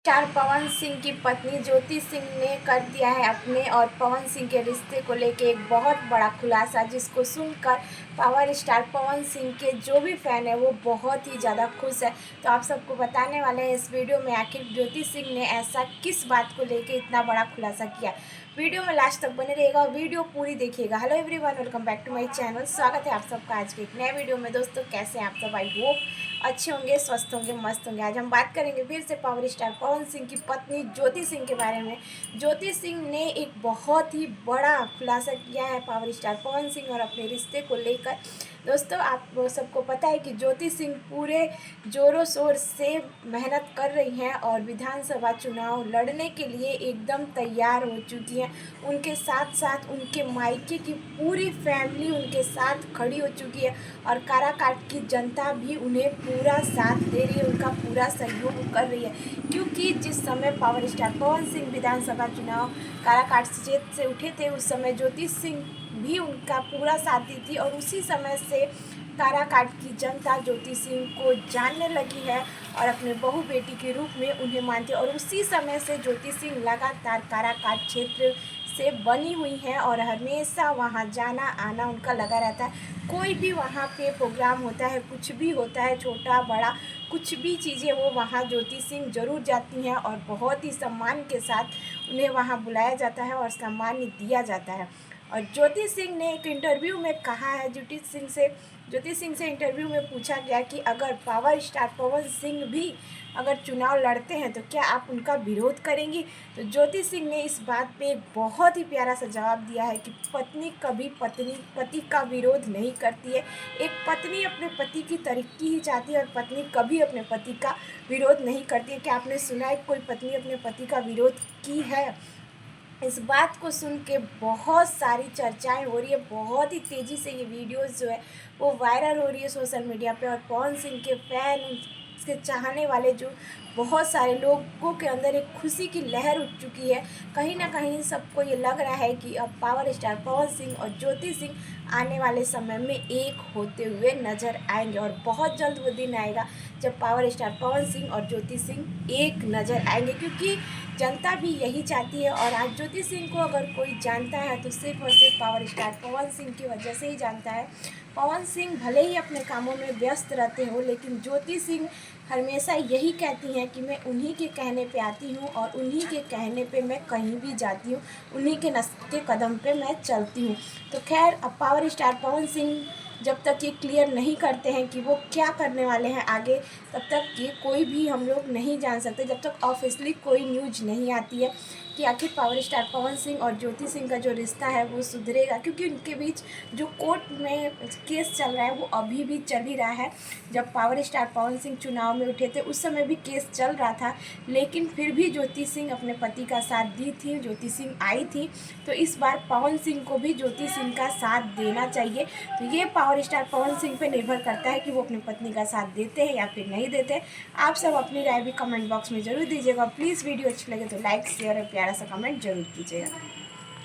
Star Pawan Singh की पत्नी ज्योति सिंह ने कर दिया है अपने और पवन सिंह के रिश्ते को लेके एक बहुत बड़ा खुलासा, जिसको सुनकर पावर स्टार पवन सिंह के जो भी फ़ैन है वो बहुत ही ज़्यादा खुश है। तो आप सबको बताने वाले हैं इस वीडियो में आखिर ज्योति सिंह ने ऐसा किस बात को लेके इतना बड़ा खुलासा किया। वीडियो में लास्ट तक बने रहेगा, वीडियो पूरी देखिएगा। Hello everyone, welcome back to my channel. स्वागत है आप सबका आज के एक नए वीडियो में। दोस्तों, कैसे हैं आप सब? आई होप अच्छे होंगे, स्वस्थ होंगे, मस्त होंगे। आज हम बात करेंगे फिर से पावर स्टार पवन सिंह की पत्नी ज्योति सिंह के बारे में। ज्योति सिंह ने एक बहुत ही बड़ा खुलासा किया है पावर स्टार पवन सिंह और अपने रिश्ते को लेकर। दोस्तों, आप सबको पता है कि ज्योति सिंह पूरे ज़ोरों शोर से मेहनत कर रही हैं और विधानसभा चुनाव लड़ने के लिए एकदम तैयार हो चुकी हैं। उनके साथ साथ उनके मायके की पूरी फैमिली उनके साथ खड़ी हो चुकी है और काराकाट की जनता भी उन्हें पूरा साथ दे रही है, उनका पूरा सहयोग कर रही है। क्योंकि जिस समय पावर स्टार पवन सिंह विधानसभा चुनाव काराकाट क्षेत्र से उठे थे, उस समय ज्योति सिंह भी उनका पूरा साथ दी थी और उसी समय से काराकाट की जनता ज्योति सिंह को जानने लगी है और अपने बहू बेटी के रूप में उन्हें मानती है। और उसी समय से ज्योति सिंह लगातार काराकाट क्षेत्र से बनी हुई हैं और हमेशा वहाँ जाना आना उनका लगा रहता है। कोई भी वहाँ पे प्रोग्राम होता है, कुछ भी होता है, छोटा बड़ा कुछ भी चीज़ें, वो वहाँ ज्योति सिंह ज़रूर जाती हैं और बहुत ही सम्मान के साथ उन्हें वहाँ बुलाया जाता है और सम्मान दिया जाता है। और ज्योति सिंह ने एक इंटरव्यू में कहा है, ज्योति सिंह से इंटरव्यू में पूछा गया कि अगर पावर स्टार पवन सिंह भी अगर चुनाव लड़ते हैं तो क्या आप उनका विरोध करेंगी। तो ज्योति सिंह ने इस बात पे एक बहुत ही प्यारा सा जवाब दिया है कि पत्नी कभी पति का विरोध नहीं करती है। एक पत्नी अपने पति की तरक्की ही चाहती है और पत्नी कभी अपने पति का विरोध नहीं करती है। क्या आपने सुना है कोई पत्नी अपने पति का विरोध की है? इस बात को सुन के बहुत सारी चर्चाएं हो रही है, बहुत ही तेज़ी से ये वीडियोस जो है वो वायरल हो रही है सोशल मीडिया पे। और पवन सिंह के फैन, उसके चाहने वाले जो बहुत सारे लोगों के अंदर एक खुशी की लहर उठ चुकी है। कहीं ना कहीं सबको ये लग रहा है कि अब पावर स्टार पवन सिंह और ज्योति सिंह आने वाले समय में एक होते हुए नज़र आएंगे और बहुत जल्द वो दिन आएगा जब पावर स्टार पवन सिंह और ज्योति सिंह एक नज़र आएंगे। क्योंकि जनता भी यही चाहती है और आज ज्योति सिंह को अगर कोई जानता है तो सिर्फ और सिर्फ पावर स्टार पवन सिंह की वजह से ही जानता है। पवन सिंह भले ही अपने कामों में व्यस्त रहते हो, लेकिन ज्योति सिंह हमेशा यही कहती हैं कि मैं उन्हीं के कहने पे आती हूँ और उन्हीं के कहने पे मैं कहीं भी जाती हूँ, उन्हीं के के कदम पे मैं चलती हूँ। तो खैर, अब पावर स्टार पवन सिंह जब तक ये क्लियर नहीं करते हैं कि वो क्या करने वाले हैं आगे, तब तक ये कोई भी हम लोग नहीं जान सकते, जब तक ऑफिशियली कोई न्यूज़ नहीं आती है कि आखिर पावर स्टार पवन सिंह और ज्योति सिंह का जो रिश्ता है वो सुधरेगा। क्योंकि उनके बीच जो कोर्ट में केस चल रहा है वो अभी भी चल ही रहा है। जब पावर स्टार पवन सिंह चुनाव में उठे थे उस समय भी केस चल रहा था, लेकिन फिर भी ज्योति सिंह अपने पति का साथ दी थी, ज्योति सिंह आई थी। तो इस बार पवन सिंह को भी ज्योति सिंह का साथ देना चाहिए। तो ये पावर स्टार पवन सिंह पे निर्भर करता है कि वो अपनी पत्नी का साथ देते हैं या फिर नहीं देते। आप सब अपनी राय भी कमेंट बॉक्स में ज़रूर दीजिएगा। प्लीज़ वीडियो अच्छी लगे तो लाइक, शेयर और प्यारा सा कमेंट जरूर कीजिएगा।